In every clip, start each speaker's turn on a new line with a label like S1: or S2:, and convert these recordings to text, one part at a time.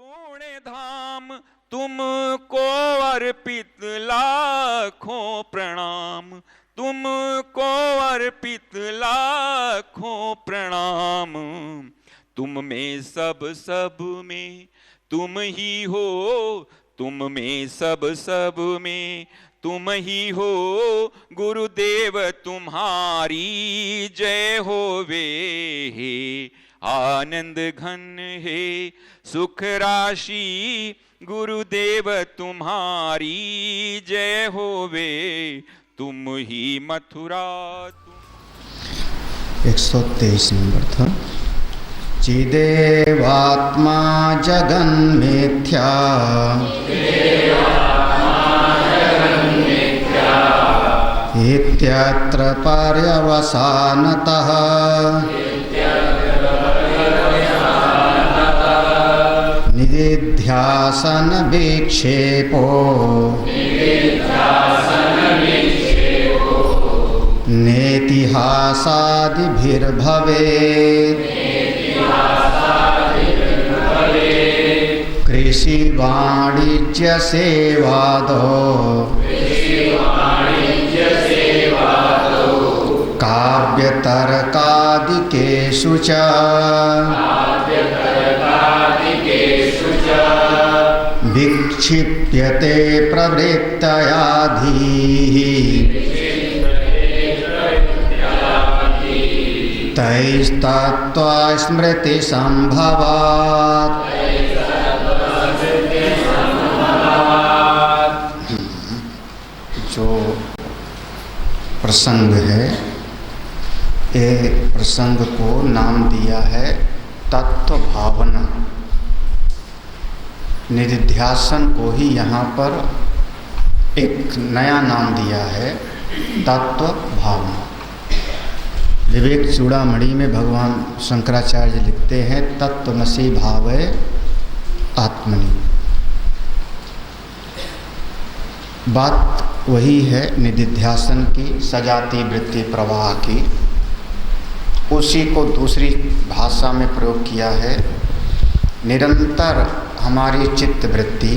S1: पुण्य धाम तुमको अर्पित लाखों प्रणाम, तुमको अर्पित लाखों प्रणाम। तुम में सब में तुम ही हो, तुम में सब में तुम ही हो। गुरुदेव तुम्हारी जय होवे, हे आनंद घन हे सुख राशि। गुरुदेव तुम्हारी जय होवे, तुम ही मथुरा।
S2: 123 नंबर था। चिदेवात्मा जगन्मिथ्या, इत्यत्र पर्यवसानतः निदिध्यासन विक्षेपो नेतिहासादिभिर्भवेत्। कृषि वाणिज्य सेवादो काव्य तर्कादिकेषु च विक्षिप्यते प्रवृत्तया धीः, तैस्तत्त्वस्मृति संभवात्। जो प्रसंग है, ये प्रसंग को नाम दिया है तत्व भावना। निधिध्यासन को ही यहाँ पर एक नया नाम दिया है तत्व भावना। विवेक चूड़ामणि में भगवान शंकराचार्य लिखते हैं तत्त्वमसि भावय आत्मनि। बात वही है निधिध्यासन की, सजाति वृत्ति प्रवाह की। उसी को दूसरी भाषा में प्रयोग किया है। निरंतर हमारी चित्त वृत्ति,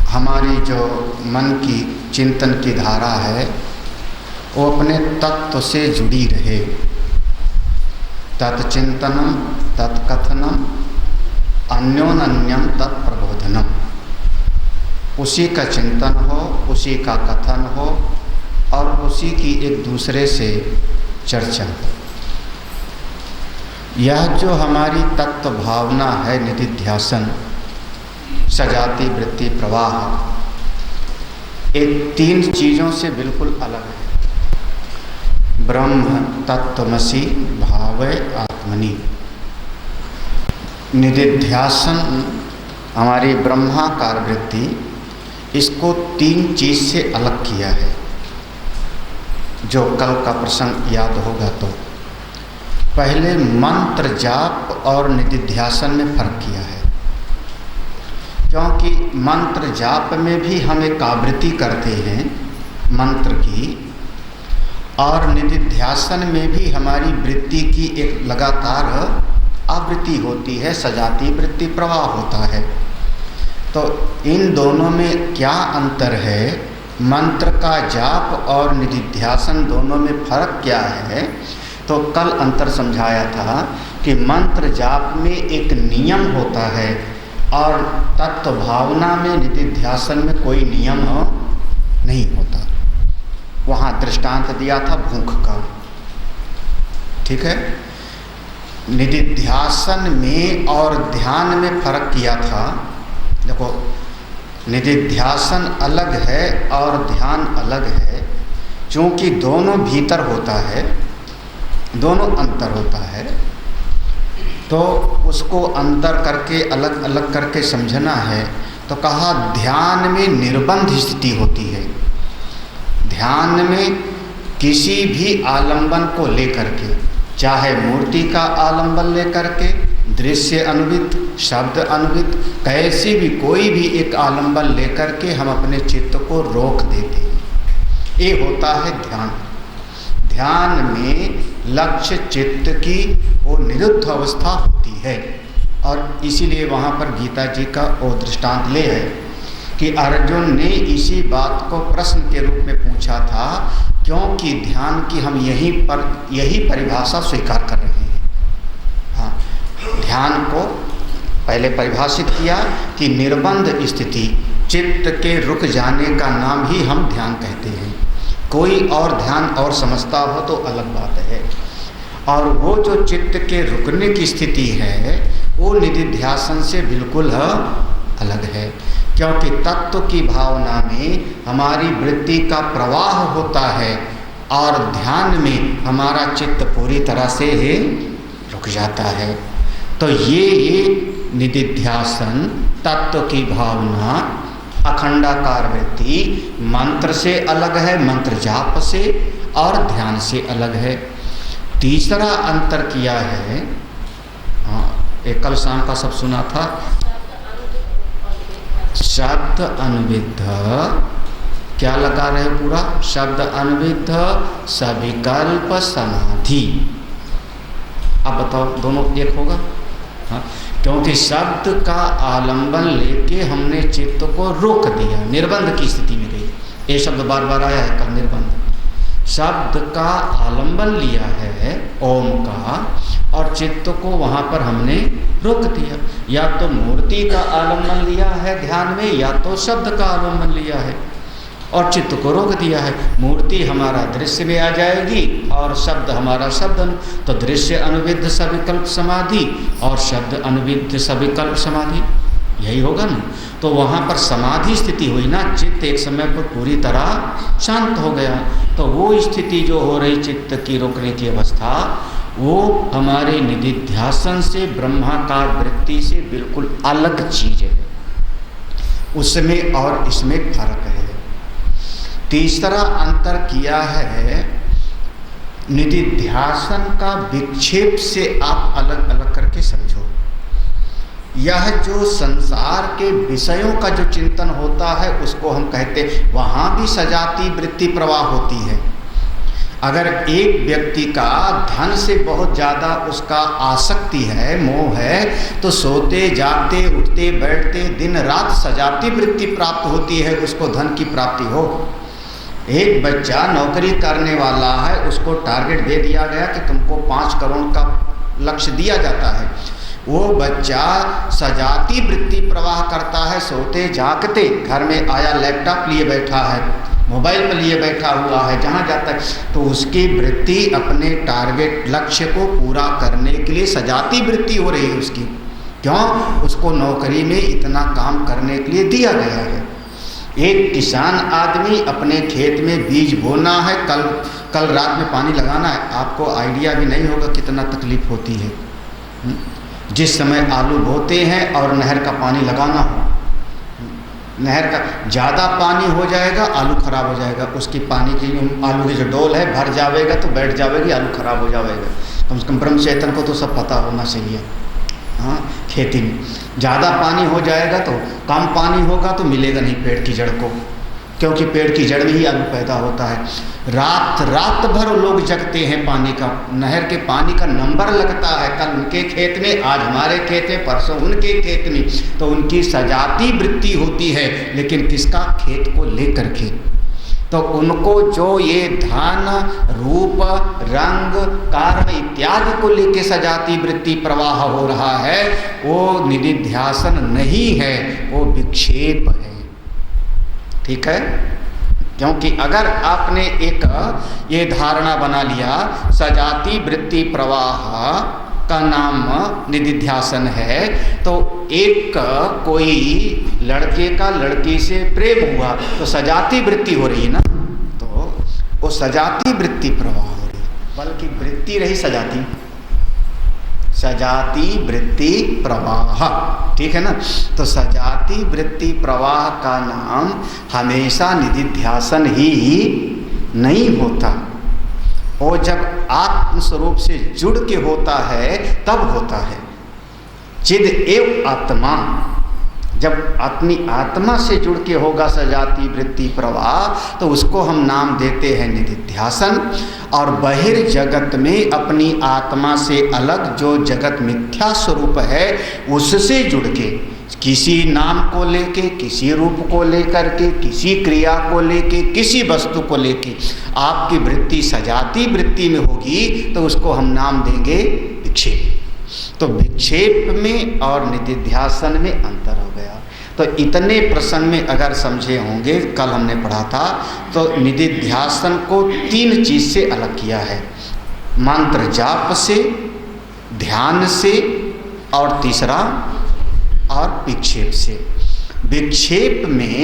S2: हमारी जो मन की चिंतन की धारा है, वो अपने तत्व से जुड़ी रहे। तत्चिंतनम तत्कथनम अन्योन्यम तत्प्रबोधनम। उसी का चिंतन हो, उसी का कथन हो और उसी की एक दूसरे से चर्चा हो। यह जो हमारी तत्व भावना है निधिध्यासन, सजाति वृत्ति प्रवाह, एक 3 चीज़ों से बिल्कुल अलग है। ब्रह्म तत्त्वमसि भावय आत्मनि। निधिध्यासन हमारी ब्रह्माकार वृत्ति, इसको 3 चीज़ से अलग किया है। जो कल का प्रसंग याद होगा तो पहले मंत्र जाप और निधिध्यासन में फर्क किया है। क्योंकि मंत्र जाप में भी हम एक आवृत्ति करते हैं मंत्र की, और निधिध्यासन में भी हमारी वृत्ति की एक लगातार आवृत्ति होती है, सजाति वृत्ति प्रवाह होता है। तो इन दोनों में क्या अंतर है, मंत्र का जाप और निधिध्यासन दोनों में फर्क क्या है? तो कल अंतर समझाया था कि मंत्र जाप में एक नियम होता है और तत्व भावना में निधिध्यासन में कोई नियम नहीं होता। वहाँ दृष्टांत दिया था भूख का, ठीक है। निधिध्यासन में और ध्यान में फर्क किया था। देखो, निधिध्यासन अलग है और ध्यान अलग है। चूँकि दोनों भीतर होता है, दोनों अंतर होता है, तो उसको अंतर करके अलग अलग करके समझना है। तो कहा ध्यान में निर्बंध स्थिति होती है। ध्यान में किसी भी आलंबन को लेकर के, चाहे मूर्ति का आलंबन लेकर के, दृश्य अनुवित, शब्द अनुवित, कैसी भी कोई भी एक आलंबन लेकर के हम अपने चित्त को रोक देते हैं। ये होता है ध्यान। ध्यान में लक्ष्य चित्त की वो निरुद्ध अवस्था होती है। और इसीलिए वहाँ पर गीता जी का वो दृष्टांत ले है कि अर्जुन ने इसी बात को प्रश्न के रूप में पूछा था, क्योंकि ध्यान की हम यही परिभाषा स्वीकार कर रहे हैं। हाँ, ध्यान को पहले परिभाषित किया कि निर्बंध स्थिति, चित्त के रुक जाने का नाम ही हम ध्यान कहते हैं। कोई और ध्यान और समझता हो तो अलग बात है। और वो जो चित्त के रुकने की स्थिति है वो निधिध्यासन से बिल्कुल अलग है, क्योंकि तत्व की भावना में हमारी वृत्ति का प्रवाह होता है और ध्यान में हमारा चित्त पूरी तरह से रुक जाता है। तो ये निधिध्यासन, तत्व की भावना, अखंडाकार वृत्ति मंत्र से अलग है, मंत्र जाप से, और ध्यान से अलग है। तीसरा अंतर किया है, हाँ, एक कल शाम का सब सुना था, शब्द अनुविद्ध, क्या लगा रहे पूरा, शब्द अनुविद्ध सविकल्प समाधि। अब बताओ दोनों एक होगा? हाँ, क्योंकि शब्द का आलंबन लेके हमने चित्त को रोक दिया, निर्बंध की स्थिति में गई। ये शब्द बार बार आया है कल, निर्बंध। शब्द का आलंबन लिया है ओम का, और चित्त को वहाँ पर हमने रोक दिया। या तो मूर्ति का आलंबन लिया है ध्यान में, या तो शब्द का आलंबन लिया है और चित्त को रोक दिया है। मूर्ति हमारा दृश्य में आ जाएगी और शब्द हमारा शब्द, तो दृश्य अनुविद्ध सविकल्प समाधि और शब्द अनुविद्ध सविकल्प समाधि, यही होगा ना। तो वहाँ पर समाधि स्थिति हुई ना, चित्त एक समय पर पूरी तरह शांत हो गया। तो वो स्थिति जो हो रही चित्त की रोकने की अवस्था, वो हमारे निधिध्यासन से, ब्रह्माकार वृत्ति से बिल्कुल अलग चीज़ है। उसमें और इसमें फर्क है। तीसरा अंतर किया है, निधिध्यासन का विक्षेप से आप अलग अलग करके समझो। यह जो संसार के विषयों का जो चिंतन होता है उसको हम कहते, वहाँ भी सजाती वृत्ति प्रवाह होती है। अगर एक व्यक्ति का धन से बहुत ज़्यादा उसका आसक्ति है, मोह है, तो सोते जागते उठते बैठते दिन रात सजाती वृत्ति प्राप्त होती है, उसको धन की प्राप्ति हो। एक बच्चा नौकरी करने वाला है, उसको टारगेट दे दिया गया कि तुमको 5 करोड़ का लक्ष्य दिया जाता है। वो बच्चा सजाती वृत्ति प्रवाह करता है, सोते जागते, घर में आया लैपटॉप लिए बैठा है, मोबाइल पर लिए बैठा हुआ है, जहाँ जाता है, तो उसकी वृत्ति अपने टारगेट लक्ष्य को पूरा करने के लिए सजाती वृत्ति हो रही है उसकी। क्यों? उसको नौकरी में इतना काम करने के लिए दिया गया है। एक किसान आदमी अपने खेत में बीज बोना है, कल रात में पानी लगाना है, आपको आइडिया भी नहीं होगा कितना तकलीफ होती है। जिस समय आलू बोते हैं और नहर का पानी लगाना हो, नहर का ज़्यादा पानी हो जाएगा, आलू खराब हो जाएगा, उसकी पानी की आलू की जो डोल है भर जाएगा तो बैठ जाएगी, आलू खराब हो जाएगा। कम से कम ब्रह्म चेतन को तो सब पता होना चाहिए। हाँ, खेती में ज़्यादा पानी हो जाएगा तो, कम पानी होगा तो मिलेगा नहीं पेड़ की जड़ को, क्योंकि पेड़ की जड़ में ही आलू पैदा होता है। रात भर लोग जगते हैं पानी का, नहर के पानी का नंबर लगता है, कल उनके खेत में, आज हमारे खेत में, परसों उनके खेत में, तो उनकी सजाती वृत्ति होती है, लेकिन किसका? खेत को लेकर के। तो उनको जो ये धान, रूप, रंग, कारण इत्यादि को लेके सजाती वृत्ति प्रवाह हो रहा है, वो निधिध्यासन नहीं है, वो विक्षेप है। ठीक है? क्योंकि अगर आपने एक ये धारणा बना लिया, सजाती वृत्ति प्रवाह का नाम निधिध्यासन है, तो एक कोई लड़के का लड़की से प्रेम हुआ तो सजाती वृत्ति हो रही है ना, तो वो सजाती वृत्ति प्रवाह हो रही, बल्कि वृत्ति रही सजाती, सजाती वृत्ति प्रवाह। ठीक है ना? तो सजाती वृत्ति प्रवाह का नाम हमेशा निधिध्यासन ही नहीं होता। वो जब आत्मस्वरूप से जुड़ के होता है तब होता है। चिद एव आत्मा, जब अपनी आत्मा से जुड़ के होगा सजाती वृत्ति प्रवाह, तो उसको हम नाम देते हैं निधिध्यासन। और बहिर्जगत में अपनी आत्मा से अलग जो जगत मिथ्या स्वरूप है उससे जुड़ के, किसी नाम को लेके, किसी रूप को लेकर के, किसी क्रिया को लेके, किसी वस्तु को लेके आपकी वृत्ति सजाती वृत्ति में होगी तो उसको हम नाम देंगे विक्षेप। तो विक्षेप में और निधिध्यासन में अंतर हो गया। तो इतने प्रसंग में अगर समझे होंगे, कल हमने पढ़ा था, तो निधिध्यासन को 3 चीज से अलग किया है, मंत्र जाप से, ध्यान से, और तीसरा और विक्षेप से। विक्षेप में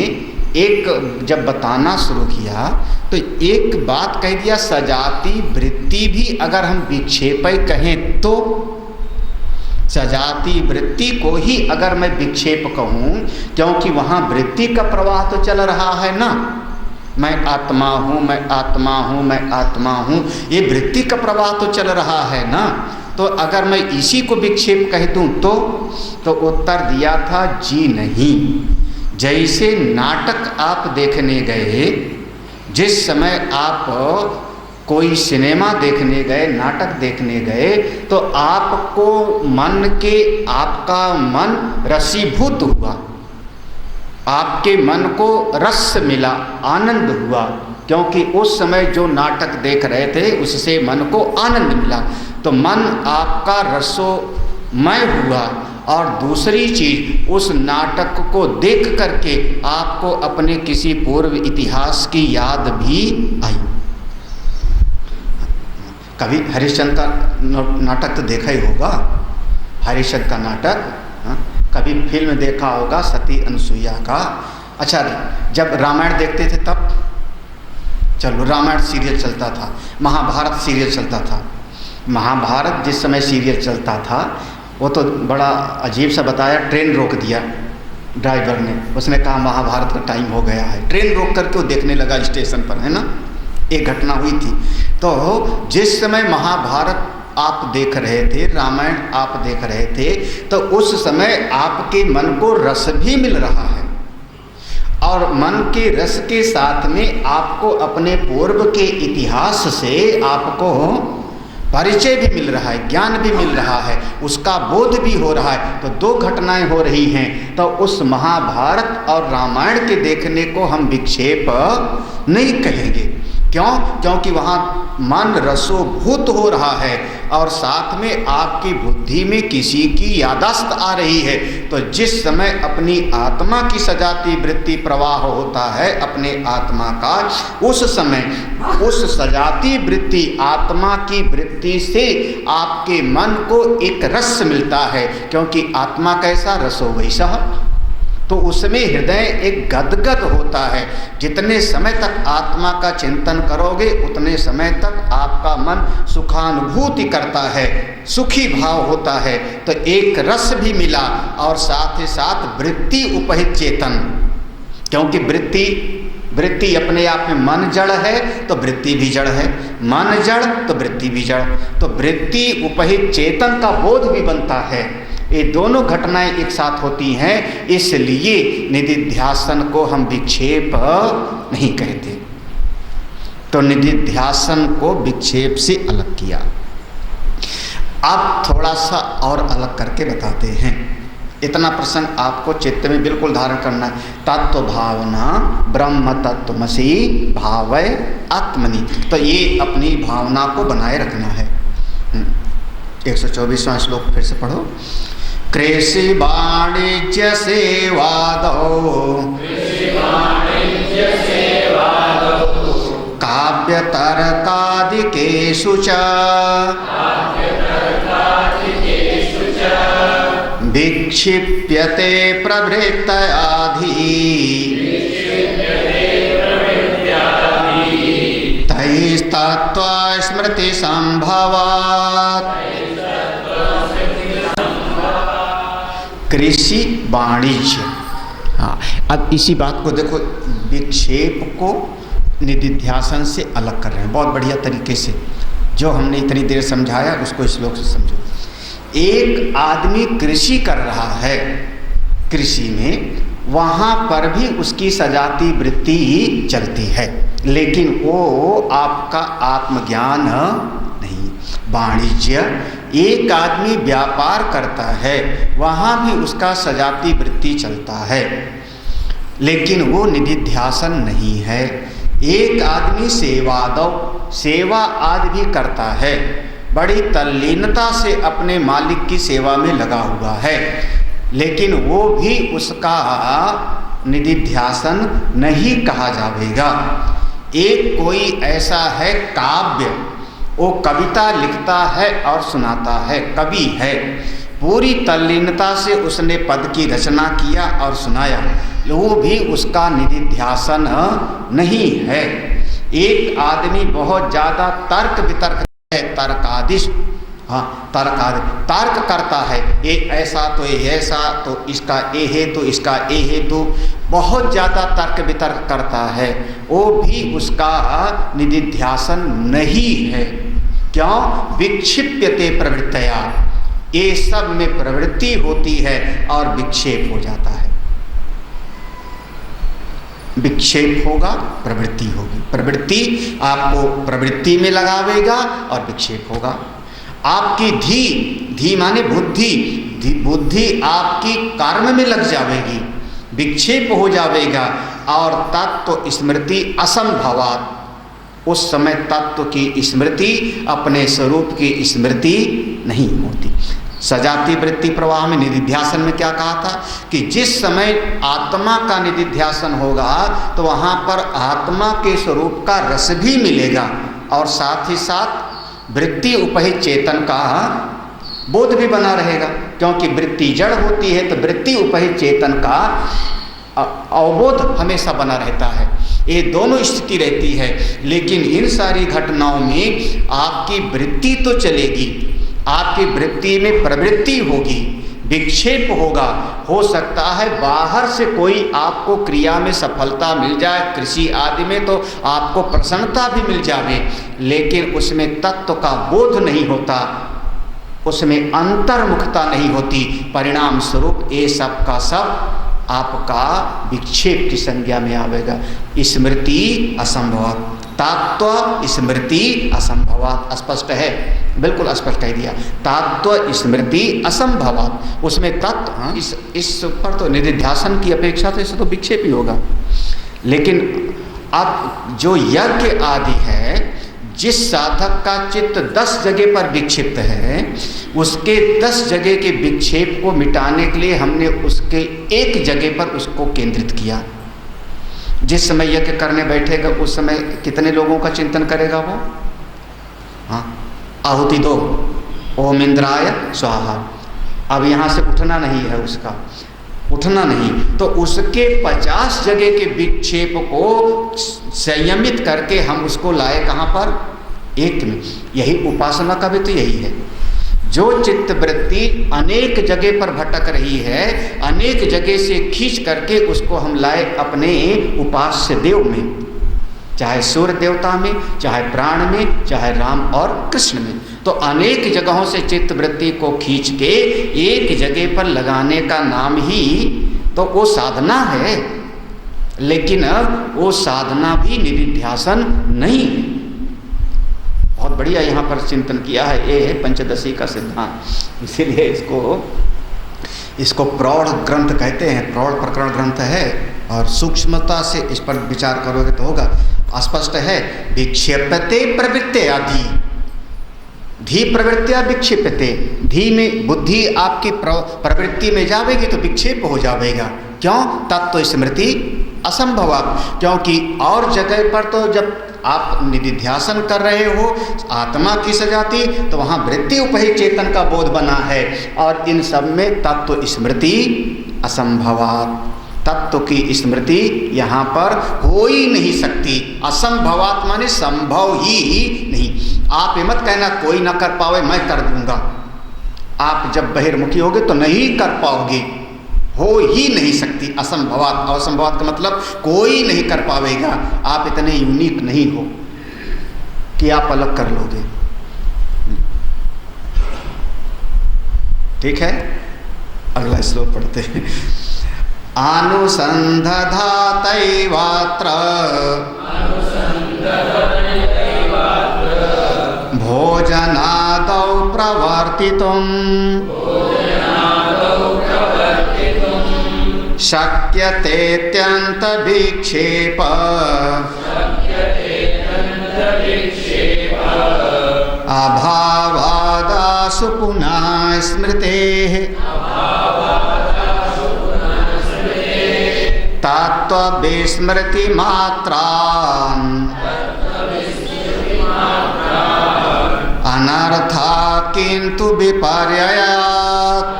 S2: एक जब बताना शुरू किया तो एक बात कह दिया, सजाती वृत्ति भी अगर हम विक्षेप कहें तो, सजाती वृत्ति को ही अगर मैं विक्षेप कहूँ, क्योंकि वहाँ वृत्ति का प्रवाह तो चल रहा है ना, मैं आत्मा हूँ, मैं आत्मा हूँ, मैं आत्मा हूँ, ये वृत्ति का प्रवाह तो चल रहा है ना। तो अगर मैं इसी को विक्षेप कह दूँ तो उत्तर दिया था जी नहीं। जैसे नाटक आप देखने गए, जिस समय आप कोई सिनेमा देखने गए, नाटक देखने गए, तो आपको आपका मन रसीभूत हुआ, आपके मन को रस मिला, आनंद हुआ, क्योंकि उस समय जो नाटक देख रहे थे उससे मन को आनंद मिला, तो मन आपका रसोमय हुआ। और दूसरी चीज, उस नाटक को देख करके आपको अपने किसी पूर्व इतिहास की याद भी आई। कभी हरिश्चंद्र का नाटक तो देखा ही होगा, हरिश्चंद्र का नाटक, हाँ? कभी फिल्म देखा होगा सती अनुसुईया का। अच्छा, जब रामायण देखते थे तब, चलो रामायण सीरियल चलता था, महाभारत सीरियल चलता था। महाभारत जिस समय सीरियल चलता था वो तो बड़ा अजीब सा बताया, ट्रेन रोक दिया ड्राइवर ने, उसने कहा महाभारत का टाइम हो गया है, ट्रेन रोक करके वो देखने लगा स्टेशन पर, है ना। एक घटना हुई थी। तो जिस समय महाभारत आप देख रहे थे, रामायण आप देख रहे थे, तो उस समय आपके मन को रस भी मिल रहा है, और मन के रस के साथ में आपको अपने पूर्व के इतिहास से आपको परिचय भी मिल रहा है, ज्ञान भी मिल रहा है, उसका बोध भी हो रहा है। तो 2 घटनाएं हो रही हैं, तो उस महाभारत और रामायण के देखने को हम विक्षेप नहीं कहेंगे। क्यों? क्योंकि वहाँ मन रसोभूत हो रहा है और साथ में आपकी बुद्धि में किसी की यादाश्त आ रही है। तो जिस समय अपनी आत्मा की सजाती वृत्ति प्रवाह होता है अपने आत्मा का, उस समय उस सजाती वृत्ति आत्मा की वृत्ति से आपके मन को एक रस मिलता है, क्योंकि आत्मा कैसा रसो वैसा, तो उसमें हृदय एक गदगद होता है। जितने समय तक आत्मा का चिंतन करोगे उतने समय तक आपका मन सुखानुभूति करता है, सुखी भाव होता है। तो एक रस भी मिला और साथ ही साथ वृत्ति उपहित चेतन, क्योंकि वृत्ति अपने आप में मन जड़ है तो वृत्ति भी जड़ है, मन जड़ तो वृत्ति भी जड़, तो वृत्ति उपहित चेतन का बोध भी बनता है। ये दोनों घटनाएं एक साथ होती हैं, इसलिए निधिध्यासन को हम विक्षेप नहीं कहते। तो निधिध्यासन को विक्षेप से अलग किया। अब थोड़ा सा और अलग करके बताते हैं। इतना प्रसंग आपको चित्त में बिल्कुल धारण करना है। तत्व भावना ब्रह्म तत्वमसि भावय आत्मनि, तो ये अपनी भावना को बनाए रखना है। 124वां श्लोक फिर से पढ़ो। कृषि वाणिज्य सेवादौ काव्य तर्कादिकेषु च विक्षिप्यते प्रवृत्तयाधि तैस्तत्त्व स्मृति संभवात्। कृषि वाणिज्य, हाँ, अब इसी बात को देखो, विक्षेप को निधिध्यासन से अलग कर रहे हैं बहुत बढ़िया तरीके से। जो हमने इतनी देर समझाया उसको इस श्लोक से समझो। एक आदमी कृषि कर रहा है, कृषि में, वहाँ पर भी उसकी सजाती वृत्ति चलती है, लेकिन वो आपका आत्मज्ञान नहीं। वाणिज्य, एक आदमी व्यापार करता है, वहाँ भी उसका सजाती वृत्ति चलता है, लेकिन वो निधिध्यासन नहीं है। एक आदमी सेवा आदि भी करता है, बड़ी तल्लीनता से अपने मालिक की सेवा में लगा हुआ है, लेकिन वो भी उसका निधिध्यासन नहीं कहा जाएगा। एक कोई ऐसा है काव्य, वो कविता लिखता है और सुनाता है, कवि है, पूरी तल्लीनता से उसने पद की रचना किया और सुनाया, वो भी उसका निधिध्यासन नहीं है। एक आदमी बहुत ज़्यादा तर्क वितर्क है, तर्कादिश, तर्क करता है, ये ऐसा तो ये ऐसा, तो इसका ए है तो इसका ए है, तो बहुत ज़्यादा तर्क वितर्क करता है, वो भी उसका निधिध्यासन नहीं है। क्यों? विक्षिप्यते प्रवृत्तया, ये सब में प्रवृत्ति होती है और विक्षेप हो जाता है। विक्षेप होगा, प्रवृत्ति होगी, प्रवृत्ति आपको प्रवृत्ति में लगावेगा और विक्षेप होगा। आपकी धी माने बुद्धि आपकी कर्म में लग जाएगी, विक्षेप हो जाएगा, और तत्व स्मृति असंभवात, उस समय तत्व की स्मृति, अपने स्वरूप की स्मृति नहीं होती। सजाती वृत्ति प्रवाह में निधिध्यासन में क्या कहा था कि जिस समय आत्मा का निधिध्यासन होगा तो वहाँ पर आत्मा के स्वरूप का रस भी मिलेगा, और साथ ही साथ वृत्ति उपहित चेतन का बोध भी बना रहेगा, क्योंकि वृत्ति जड़ होती है तो वृत्ति उपहित चेतन का अवबोध हमेशा बना रहता है, ये दोनों स्थिति रहती है। लेकिन इन सारी घटनाओं में आपकी वृत्ति तो चलेगी, आपकी वृत्ति में प्रवृत्ति होगी, विक्षेप होगा। हो सकता है बाहर से कोई आपको क्रिया में सफलता मिल जाए, कृषि आदि में तो आपको प्रसन्नता भी मिल जाए, लेकिन उसमें तत्व का बोध नहीं होता, उसमें अंतर्मुखता नहीं होती। परिणाम स्वरूप ये सब का सब आपका विक्षेप की संज्ञा में आवेगा। स्मृति असंभवात, तात्व स्मृति असंभवात, स्पष्ट है, बिल्कुल स्पष्ट कह दिया। तात्व स्मृति असंभवात, उसमें तत्व इस पर तो निधिध्यासन की अपेक्षा तो इससे तो विक्षेप ही होगा। लेकिन अब जो यज्ञ आदि है, जिस साधक का चित्त 10 जगह पर विक्षिप्त है, उसके 10 जगह के विक्षेप को मिटाने के लिए हमने उसके एक जगह पर उसको केंद्रित किया। जिस समय यज्ञ करने बैठेगा उस समय कितने लोगों का चिंतन करेगा वो? हाँ, आहुति दो, ओम इंद्राय स्वाहा। अब यहाँ से उठना नहीं है, उसका उठना नहीं, तो उसके 50 जगह के विक्षेप को संयमित करके हम उसको लाए कहाँ पर? एक में। यही उपासना का भी तो यही है। जो चित्त वृत्ति अनेक जगह पर भटक रही है, अनेक जगह से खींच करके उसको हम लाए अपने उपास्य देव में, चाहे सूर्य देवता में, चाहे प्राण में, चाहे राम और कृष्ण में। तो अनेक जगहों से चित्त वृत्ति को खींच के एक जगह पर लगाने का नाम ही तो वो साधना है, लेकिन वो साधना भी निधिध्यासन नहीं है। बहुत बढ़िया यहाँ पर चिंतन किया है, ये है पंचदशी का सिद्धांत। इसीलिए इसको प्रौढ़ ग्रंथ कहते हैं, प्रौढ़ प्रकरण ग्रंथ है, और सूक्ष्मता से इस पर विचार करोगे तो होगा। स्पष्ट है, विक्षेपते प्रवृत्ति आदि, धी प्रवृत्तिया विक्षेपते, धी में बुद्धि आपकी प्रवृत्ति में जाएगी तो विक्षेप हो जाएगा। क्यों? तत्व स्मृति असंभवा, क्योंकि और जगह पर तो जब आप निधिध्यासन कर रहे हो आत्मा की सजाती, तो वहाँ वृत्ति उपहित चेतन का बोध बना है, और इन सब में तत्व स्मृति असंभवात, तत्व की स्मृति यहाँ पर हो ही नहीं सकती। असंभवात माने संभव ही नहीं। आप ये मत कहना कोई ना कर पावे मैं कर दूंगा, आप जब बहिर्मुखी होगे तो नहीं कर पाओगे, हो ही नहीं सकती। असंभवात, असंभवात का मतलब कोई नहीं कर पावेगा। आप इतने यूनिक नहीं हो कि आप अलग कर लोगे। ठीक है, अगला श्लोक पढ़ते हैं। अनुसन्धधातैवात्र भोजनादौ प्रवर्तितुम् शक्यतेऽत्यन्तविक्षेप अभावादासु पुनः स्मृतेः तत्त्वविस्मृतिमात्रान् अनर्था किन्तु विपर्ययात्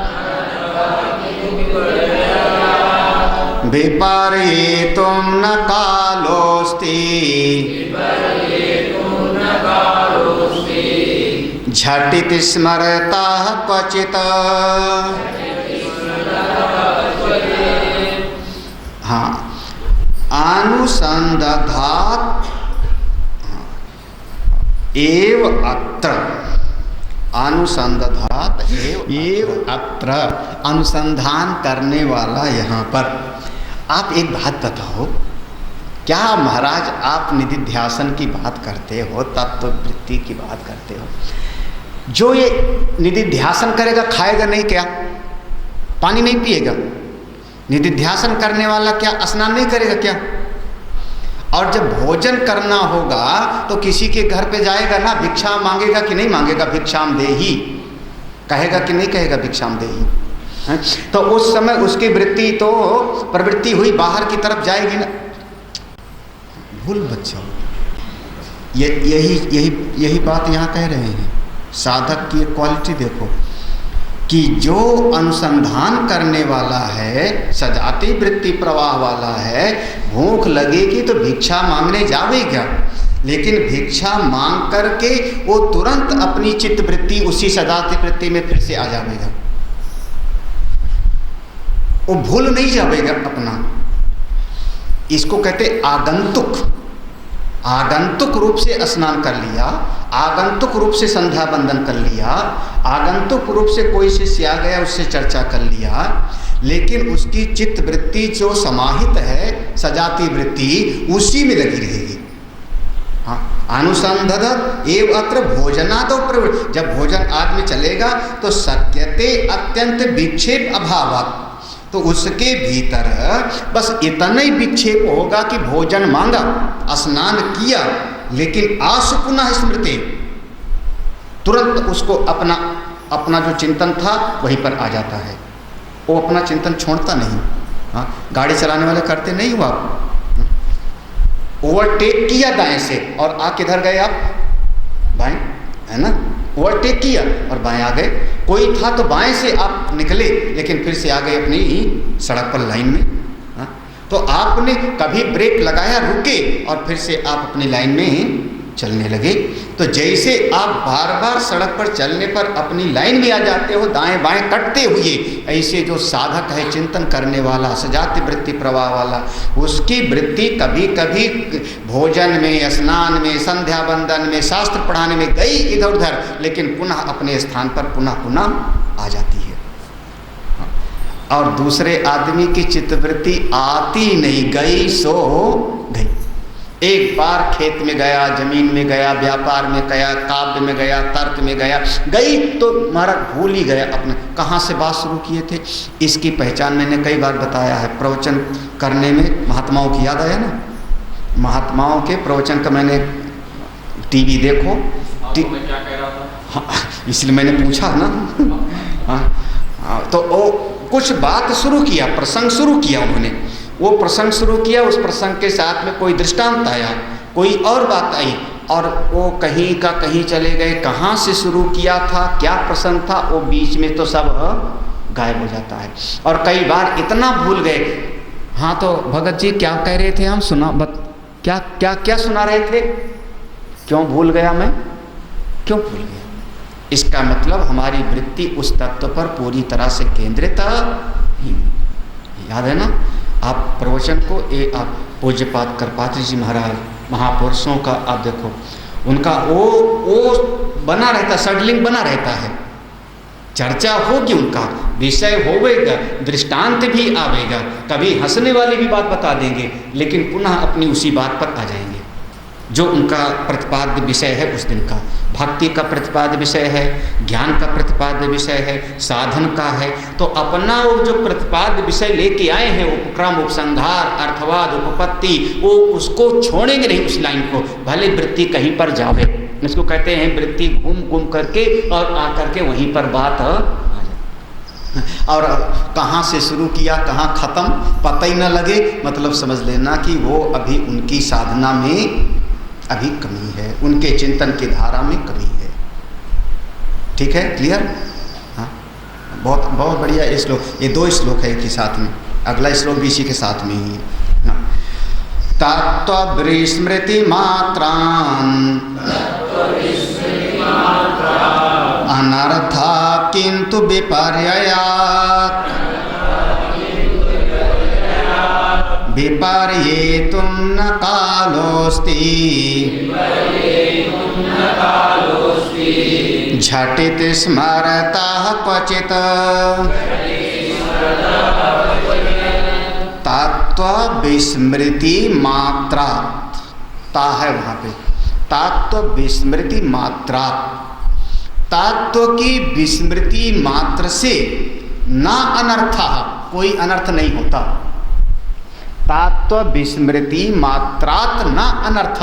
S2: विपर्येतुं न कालोऽस्ति झटिति स्मरतः क्वचित्। हाँ, अनुसंधात एव अत्र, अनुसंधात एव अत्र, अनुसंधान करने वाला यहाँ पर। आप एक बात बताओ, क्या महाराज आप निधिध्यासन की बात करते हो, तत्ववृत्ति की बात करते हो, जो ये निधिध्यासन करेगा खाएगा नहीं क्या, पानी नहीं पिएगा? निधिध्यासन करने वाला क्या स्नान नहीं करेगा क्या? और जब भोजन करना होगा तो किसी के घर पे जाएगा ना, भिक्षा मांगेगा कि नहीं मांगेगा? भिक्षाम देही कहेगा कि नहीं कहेगा? भिक्षाम देही। तो उस समय उसकी वृत्ति तो प्रवृत्ति हुई बाहर की तरफ जाएगी ना। भूल बच्चों, यही बात यहाँ कह रहे हैं। साधक की क्वालिटी देखो कि जो अनुसंधान करने वाला है, सजाती वृत्ति प्रवाह वाला है, भूख लगेगी तो भिक्षा मांगने जावेगा, लेकिन भिक्षा मांग करके वो तुरंत अपनी चित्त वृत्ति उसी सजाती वृत्ति में फिर से आ जाएगा। वो भूल नहीं जाएगा अपना। इसको कहते आगंतुक। आगंतुक रूप से स्नान कर लिया, आगंतुक रूप से संध्या बंदन कर लिया, आगंतुक रूप से कोई शिष्य आ गया उससे चर्चा कर लिया, लेकिन उसकी चित्त वृत्ति जो समाहित है, सजाती वृत्ति, उसी में लगी रहेगी। हाँ, अनुसंधत एव अत्र भोजनादौ प्रवृत्ति। जब भोजन आदमी चलेगा तो शक्यते अत्यंत विक्षेप अभावात्, तो उसके भीतर बस इतना ही विक्षेप होगा कि भोजन मांगा, स्नान किया, लेकिन आसु पुनः स्मृति, तुरंत उसको अपना जो चिंतन था वहीं पर आ जाता है। वो अपना चिंतन छोड़ता नहीं। हाँ, गाड़ी चलाने वाले करते नहीं हो आप? ओवरटेक किया दाएं से और आ किधर गए आप? बाएं, है ना? ओवरटेक किया और बाएं आ गए। कोई था तो बाएं से आप निकले, लेकिन फिर से आ गए अपनी सड़क पर लाइन में। हाँ? तो आपने कभी ब्रेक लगाया, रुके, और फिर से आप अपनी लाइन में चलने लगे। तो जैसे आप बार बार सड़क पर चलने पर अपनी लाइन में आ जाते हो, दाएं बाएं कटते हुए, ऐसे जो साधक है, चिंतन करने वाला, सजाती वृत्ति प्रवाह वाला, उसकी वृत्ति कभी कभी भोजन में, स्नान में, संध्या बंदन में, शास्त्र पढ़ाने में गई इधर उधर, लेकिन पुनः अपने स्थान पर पुनः आ जाती है। और दूसरे आदमी की चित्तवृत्ति आती नहीं, गई सो गई। एक बार खेत में गया, जमीन में गया, व्यापार में गया, काव्य में गया, तर्क में गया, गई तो महाराज भूल ही गया अपने कहाँ से बात शुरू किए थे। इसकी पहचान मैंने कई बार बताया है प्रवचन करने में। महात्माओं की याद आया ना? महात्माओं के प्रवचन का मैंने टीवी देखो, मैं क्या कह रहा था? हाँ, इसलिए मैंने पूछा ना। हाँ, तो वो कुछ बात शुरू किया, प्रसंग शुरू किया उन्होंने। वो प्रसंग शुरू किया, उस प्रसंग के साथ में कोई दृष्टांत आया, कोई और बात आई, और वो कहीं का कहीं चले गए। कहाँ से शुरू किया था, क्या प्रसंग था, वो बीच में तो सब गायब हो जाता है। और कई बार इतना भूल गए। हाँ, तो भगत जी क्या कह रहे थे? हम सुना क्या क्या क्या सुना रहे थे? क्यों भूल गया मैं? क्यों भूल गया? इसका मतलब हमारी वृत्ति उस तत्व पर पूरी तरह से केंद्रित ही। याद है ना? आप प्रवचन को आप पूज्यपाद करपात्री जी महाराज, महापुरुषों का आप देखो, उनका वो बना रहता, सडलिंग बना रहता है, चर्चा होगी उनका, विषय होवेगा, दृष्टांत भी आवेगा, कभी हंसने वाली भी बात बता देंगे, लेकिन पुनः अपनी उसी बात पर आ जाएंगे जो उनका प्रतिपाद्य विषय है उस दिन का। भक्ति का प्रतिपाद्य विषय है, ज्ञान का प्रतिपाद्य विषय है, साधन का है। तो अपना वो जो प्रतिपाद्य विषय लेके आए हैं, उपक्रम, उपसंहार, अर्थवाद, उपपत्ति, वो उसको छोड़ेंगे नहीं उस लाइन को, भले वृत्ति कहीं पर जावे। इसको कहते हैं वृत्ति घूम घूम करके और आकर के वहीं पर बात आ जाए। और कहाँ से शुरू किया कहाँ ख़त्म पता ही न लगे, मतलब समझ लेना कि वो अभी उनकी साधना में अभी कमी है, उनके चिंतन की धारा में कमी है। ठीक है, क्लियर? हाँ, बहुत बहुत बढ़िया ये श्लोक, ये 2 श्लोक है एक ही साथ में, अगला श्लोक भी इसी के साथ में ही है। तत्त्वविस्मृति मात्रान् अनर्था किंतु विपर्ययात् विपर्येतुं न कालोऽस्ति झटिति स्मरतः क्वचित्। तत्व विस्मृति मात्रा, ता है वहाँ पे, तत्व विस्मृति मात्रा, तत्व की विस्मृति मात्र से ना अनर्थ, कोई अनर्थ नहीं होता। तत्व विस्मृति मात्रात न अनर्थ,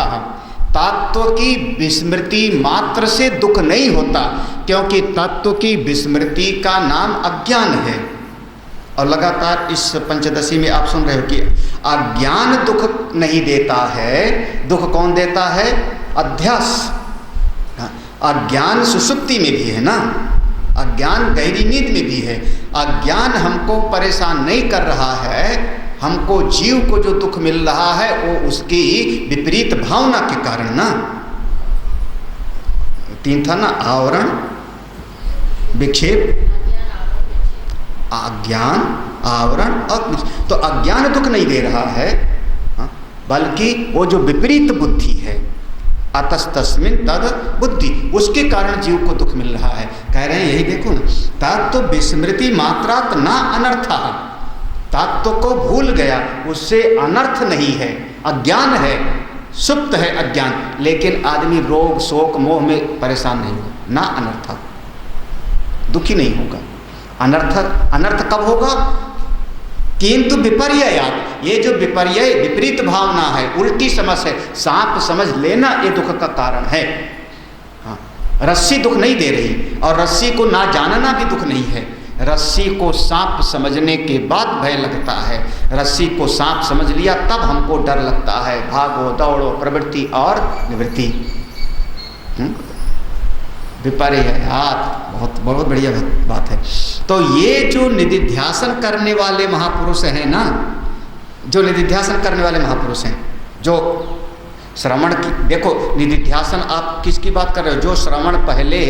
S2: तत्व की विस्मृति मात्र से दुख नहीं होता, क्योंकि तत्व की विस्मृति का नाम अज्ञान है। और लगातार इस पंचदशी में आप सुन रहे हो कि अज्ञान दुख नहीं देता है, दुख कौन देता है? अध्यास। अज्ञान सुषुप्ति में भी है ना, अज्ञान गहरी नींद में भी है। अज्ञान हमको परेशान नहीं कर रहा है, हमको जीव को जो दुख मिल रहा है वो उसकी विपरीत भावना के कारण ना। 3 था ना, आवरण, विक्षेप, अज्ञान, आवरण और तो अज्ञान दुख नहीं दे रहा है, बल्कि वो जो विपरीत बुद्धि है, अतस्तस्मिन् तद बुद्धि, उसके कारण जीव को दुख मिल रहा है। कह रहे हैं यही देखो ना, तत्व विस्मृति मात्रात न अनर्था, तत्व को भूल गया उससे अनर्थ नहीं है, अज्ञान है, सुप्त है अज्ञान, लेकिन आदमी रोग शोक मोह में परेशान नहीं होगा, ना अनर्थ, दुखी नहीं होगा। अनर्थ कब होगा? किंतु विपर्ययात, ये जो विपर्य विपरीत भावना है, उल्टी समझ है, सांप समझ लेना ये दुख का कारण है। हाँ, रस्सी दुख नहीं दे रही, और रस्सी को ना जानना भी दुख नहीं है। रस्सी को सांप समझने के बाद भय लगता है, रस्सी को सांप समझ लिया तब हमको डर लगता है, भागो दौड़ो, प्रवृत्ति और निवृत्ति। विपर्ययात, बहुत बहुत बढ़िया बात है। तो ये जो निधिध्यासन करने वाले महापुरुष हैं ना, जो निधिध्यासन करने वाले महापुरुष हैं, जो श्रवण की, देखो निधिध्यासन आप किसकी बात कर रहे हो? जो श्रवण पहले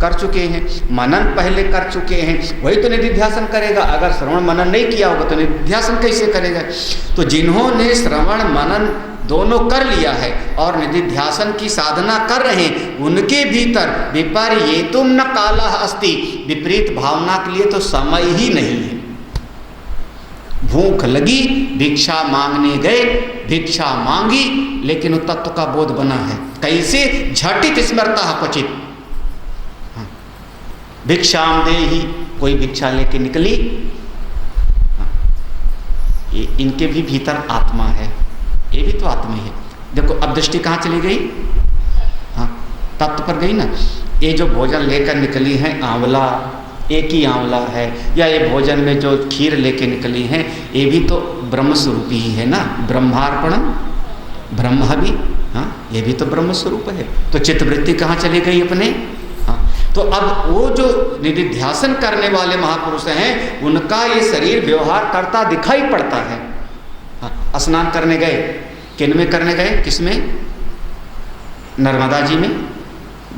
S2: कर चुके हैं, मनन पहले कर चुके हैं, वही तो निधिध्यासन करेगा। अगर श्रवण मनन नहीं किया होगा तो निधिध्यासन कैसे करेगा? तो जिन्होंने श्रवण मनन दोनों कर लिया है और निधिध्यासन की साधना कर रहे हैं, उनके भीतर विपर्येतुं न कालः अस्ति, विपरीत भावना के लिए तो समय ही नहीं है। भूख लगी, भिक्षा मांगने गए, भिक्षा मांगी, लेकिन तत्व का बोध बना है। कैसे? झटित स्मरता क्वचित, भिक्षाम देहि, कोई भिक्षा लेके निकली। ये इनके भी भीतर आत्मा है, ये भी तो आत्मा है। देखो अब दृष्टि कहाँ चली गई? हाँ, तत्व पर गई ना। ये जो भोजन लेकर निकली है, आंवला, एक ही आंवला है, या ये भोजन में जो खीर लेके निकली है, ये भी तो ब्रह्म स्वरूप ही है ना। ब्रह्मार्पणम ब्रह्म भी, हाँ, ये भी तो ब्रह्म स्वरूप है। तो चित्तवृत्ति कहाँ चली गई अपने? हाँ, तो अब वो जो निधिध्यासन करने वाले महापुरुष हैं, उनका ये शरीर व्यवहार करता दिखाई पड़ता है। हाँ, स्नान करने गए, किन में करने गए? किसमें? नर्मदा जी में,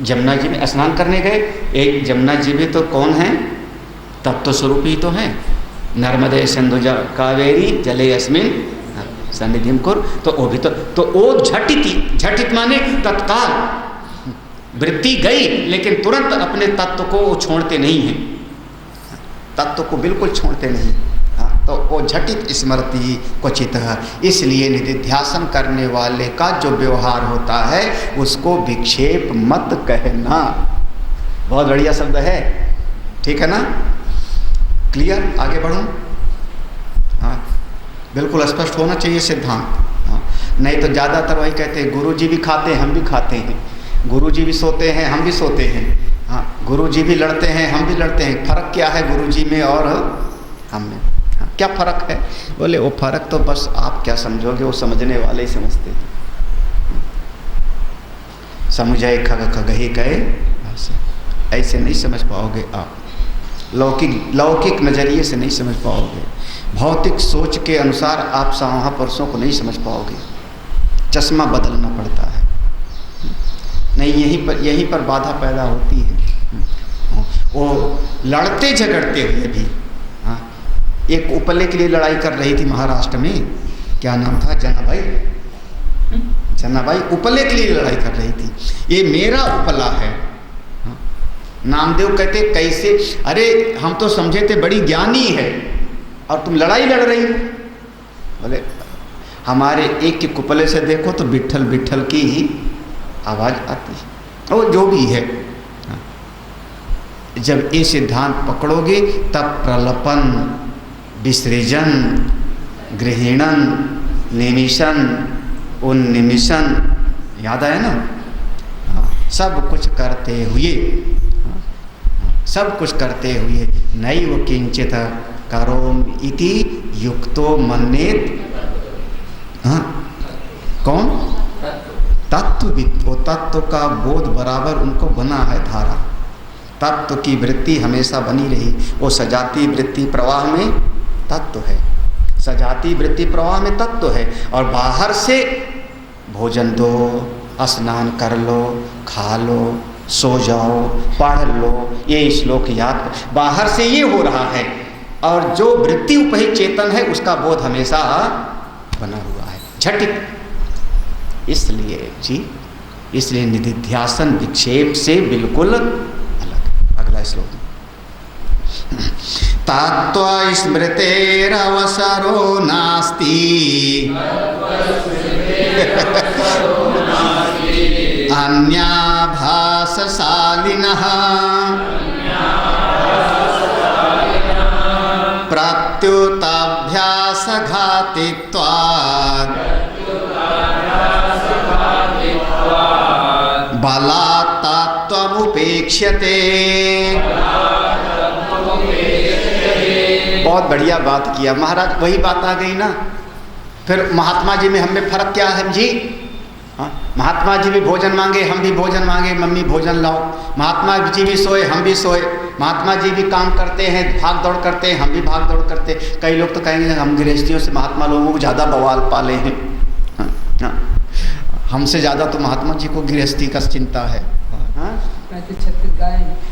S2: जमुना जी में स्नान करने गए। एक जमुना जी में तो कौन है? तत्व स्वरूप ही तो है। नर्मदे सिंधु कावेरी जले अस्मिन् सन्निधिं कुरु, तो वो भी तो वो झटित, झटित माने तत्काल, वृत्ति गई लेकिन तुरंत अपने तत्व को छोड़ते नहीं हैं। तत्व को बिल्कुल छोड़ते नहीं। हाँ, तो वो झटित स्मृति क्वचित, इसलिए निधिध्यासन करने वाले का जो व्यवहार होता है उसको विक्षेप मत कहना। बहुत बढ़िया शब्द है, ठीक है ना? क्लियर? आगे बढ़ूं? हाँ, बिल्कुल स्पष्ट होना चाहिए सिद्धांत। हाँ, नहीं तो ज़्यादातर वही कहते हैं गुरुजी भी खाते हैं हम भी खाते हैं, गुरुजी भी सोते हैं हम भी सोते हैं। हाँ, गुरुजी भी लड़ते हैं हम भी लड़ते हैं। फर्क क्या है गुरुजी में और हम में? हाँ, क्या फ़र्क है? बोले वो फ़र्क तो बस आप क्या समझोगे, वो समझने वाले ही समझते हैं। समुझाए खग खगही कहे, ऐसे नहीं समझ पाओगे आप, लौकिक नज़रिए से नहीं समझ पाओगे, भौतिक सोच के अनुसार आप महापुरुषों को नहीं समझ पाओगे। चश्मा बदलना पड़ता है। नहीं, यहीं पर बाधा पैदा होती है। वो लड़ते झगड़ते हुए भी, हाँ, एक उपले के लिए लड़ाई कर रही थी महाराष्ट्र में, क्या नाम था? जनाबाई उपले के लिए लड़ाई कर रही थी। ये मेरा उपला है। नामदेव कहते कैसे? अरे हम तो समझे थे बड़ी ज्ञानी है और तुम लड़ाई लड़ रही हो। बोले हमारे एक के कुपले से देखो तो बिट्ठल बिट्ठल की ही आवाज़ आती है। वो जो भी है, जब ये सिद्धांत पकड़ोगे तब प्रलपन, विसृजन, गृहिणन, निमिषन, उन्निमिषन, याद आया ना? सब कुछ करते हुए, सब कुछ करते हुए नैव किंचित करोम इति युक्तो मन्येत। हाँ, कौन? तत्वविद। वो तत्व का बोध बराबर उनको बना है धारा। तत्व की वृत्ति हमेशा बनी रही। वो सजाती वृत्ति प्रवाह में तत्व है, सजाती वृत्ति प्रवाह में तत्व है। और बाहर से भोजन दो, स्नान कर लो, खा लो, सो जाओ, पढ़ लो, ये श्लोक याद, बाहर से ये हो रहा है। और जो वृत्ति उपहित चेतन है उसका बोध हमेशा बना हुआ है, झटित। इसलिए निधिध्यासन विक्षेप से बिल्कुल अलग। अगला श्लोक, तत्व स्मृतेरवसरो नास्ति अन्याभासशालिनः प्रत्युताभ्यासघातित्वात् बलात् तत्त्वमुपेक्ष्यते। बहुत बढ़िया बात किया महाराज, वही बात आ गई ना। फिर महात्मा जी में हम में फर्क क्या है जी? हाँ, महात्मा जी भी भोजन मांगे, हम भी भोजन मांगे, मम्मी भोजन लाओ। महात्मा जी भी सोए, हम भी सोए। महात्मा जी भी काम करते हैं, भाग दौड़ करते हैं, हम भी भाग दौड़ करते हैं। कई लोग तो कहेंगे हम गृहस्थियों से महात्मा लोगों को ज़्यादा बवाल पाले हैं। हाँ, हाँ, हमसे ज़्यादा तो महात्मा जी को गृहस्थी का चिंता है।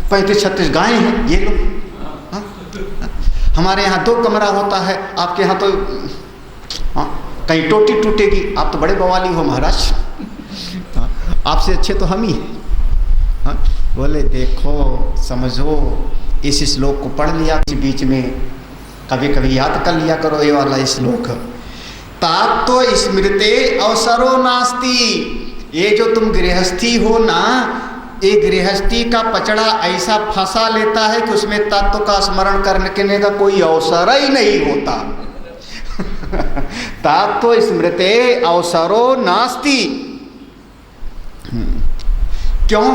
S2: 35-36 गायें हैं ये लोग। हाँ, हमारे यहाँ 2 कमरा होता है, आपके यहाँ तो हाँ, कहीं टोटी टूटेगी। आप तो बड़े बवाली हो महाराज, आपसे अच्छे तो हम ही हैं। हाँ, बोले देखो समझो, इस श्लोक को पढ़ लिया बीच में, कभी कभी याद कर लिया करो ये वाला श्लोक। तात्व स्मृते अवसरो नास्ति। ये जो तुम गृहस्थी हो ना, ये गृहस्थी का पचड़ा ऐसा फंसा लेता है कि उसमें तत्व का स्मरण करने का कोई अवसर ही नहीं होता। तत्व स्मृते अवसरो नास्ति। क्यों?